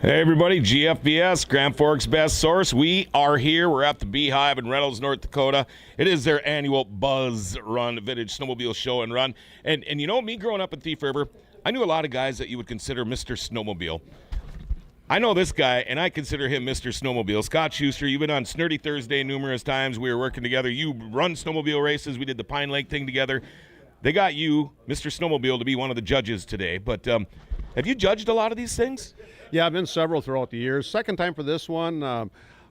Hey everybody, GFBS, Grand Forks Best Source. We are here. We're at the Beehive in Reynolds, North Dakota. It is their annual BuzzRun Vintage Snowmobile Show and Run. And you know, me growing up in Thief River, I knew a lot of guys that you would consider Mr. Snowmobile. I know this guy, and I consider him Mr. Snowmobile. Scott Schuster, you've been on Snurdy Thursday numerous times. We were working together. You run snowmobile races. We did the Pine Lake thing together. They got you, Mr. Snowmobile, to be one of the judges today. But have you judged a lot of these things? Yeah, I've been several throughout the years. Second time for this one.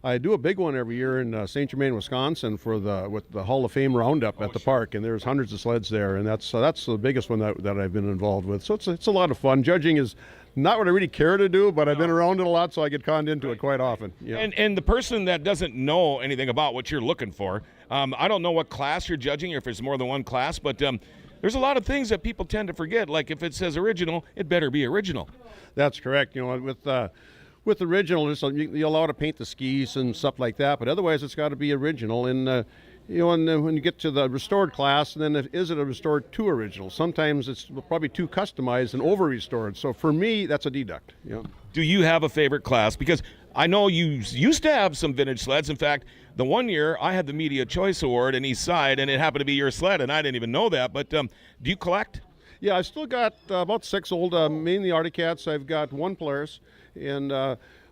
I do a big one every year in St. Germain, Wisconsin, with the Hall of Fame roundup at the park, and there's hundreds of sleds there, and that's the biggest one that I've been involved with. So it's a lot of fun. Judging is not what I really care to do, but I've been around it a lot, so I get conned into it quite often. Yeah. And the person that doesn't know anything about what you're looking for, I don't know what class you're judging, or if there's more than one class, but there's a lot of things that people tend to forget. Like if it says original, it better be original. That's correct. You know, with original, you're allowed to paint the skis and stuff like that, but otherwise it's got to be original. And when you get to the restored class, then is it a restored to original? Sometimes it's probably too customized and over restored. So for me, that's a deduct. You know? Do you have a favorite class? Because I know you used to have some vintage sleds. In fact, the one year I had the Media Choice Award in East Side, and it happened to be your sled, and I didn't even know that. But do you collect? Yeah, I still got about 6 old, mainly Arctic Cats. I've got 1 Polaris, and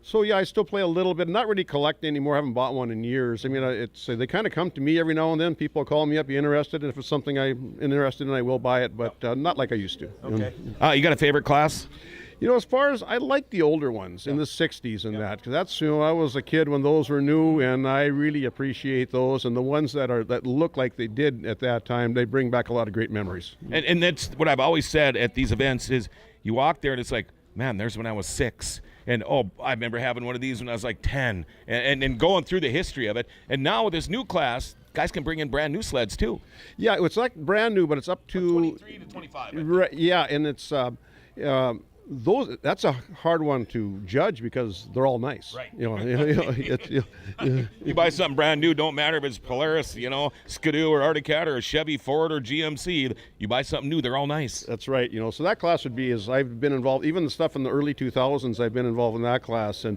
so yeah, I still play a little bit. Not really collecting anymore. I haven't bought one in years. I mean, they kind of come to me every now and then. People call me up, be interested, and if it's something I'm interested in, I will buy it, but not like I used to. Okay. You got a favorite class? You know, as far as I like the older ones in the 60s and that, because that's, you know, I was a kid when those were new, and I really appreciate those. And the ones that look like they did at that time, they bring back a lot of great memories. And that's what I've always said at these events is you walk there and it's like, man, there's when I was 6. And, oh, I remember having one of these when I was like 10. And going through the history of it. And now with this new class, guys can bring in brand new sleds too. Yeah, it's like brand new, but it's up to 23 to 25. Right, yeah, and it's that's a hard one to judge because they're all nice. Right. You know, you buy something brand new, don't matter if it's Polaris, you know, Skidoo or Arctic Cat or a Chevy, Ford or GMC. You buy something new, they're all nice. That's right. You know, so that class would be I've been involved, even the stuff in the early 2000s. I've been involved in that class, and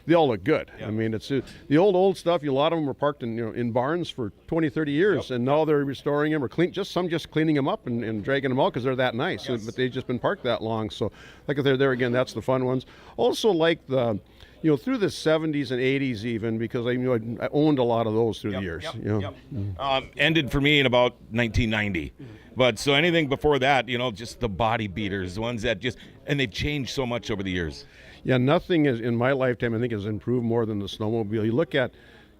they all look good. Yep. I mean, it's the old stuff. A lot of them were parked in barns for 20, 30 years, yep. And now they're restoring them or just cleaning them up and dragging them out because they're that nice. Yes. But they've just been parked that long. So, like if they're there again, that's the fun ones. Also, like through the 70s and 80s even, because I owned a lot of those through the years. Yep, you know? Yep. Ended for me in about 1990. But so anything before that, just the body beaters, the ones that and they've changed so much over the years. Yeah, nothing in my lifetime, I think, has improved more than the snowmobile. You look at,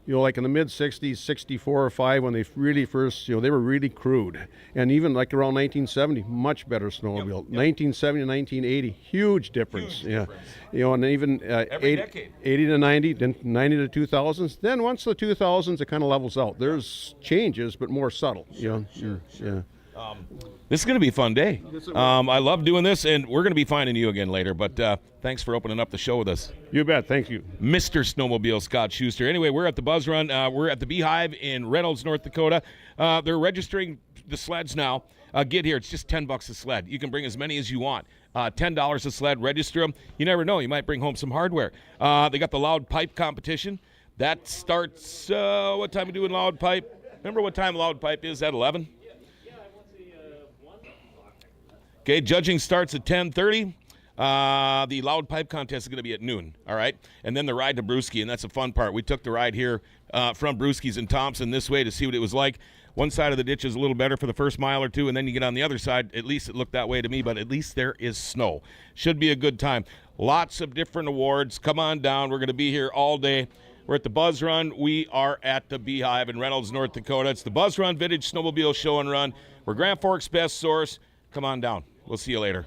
like in the mid-60s, 64 or 5, when they really first, they were really crude. And even like around 1970, much better snowmobile. Yep. 1970 to 1980, huge difference. Difference. And even every decade. 80 to 90, then 90 to 2000s. Then once the 2000s, it kind of levels out. There's changes, but more subtle. Sure. Yeah. This is going to be a fun day. I love doing this, and we're going to be finding you again later, but thanks for opening up the show with us. You bet. Thank you. Mr. Snowmobile Scott Schuster. Anyway, we're at the BuzzRun. We're at the Beehive in Reynolds, North Dakota. They're registering the sleds now. Get here. It's just $10 a sled. You can bring as many as you want. $10 a sled. Register them. You never know. You might bring home some hardware. They got the loud pipe competition. That starts, what time are we doing loud pipe? Remember what time loud pipe is at 11? Okay, judging starts at 10:30. The loud pipe contest is going to be at noon, all right? And then the ride to Brewski, and that's the fun part. We took the ride here from Brewski's in Thompson this way to see what it was like. One side of the ditch is a little better for the first mile or two, and then you get on the other side. At least it looked that way to me, but at least there is snow. Should be a good time. Lots of different awards. Come on down. We're going to be here all day. We're at the BuzzRun. We are at the Beehive in Reynolds, North Dakota. It's the BuzzRun Vintage Snowmobile Show and Run. We're Grand Forks Best Source. Come on down. We'll see you later.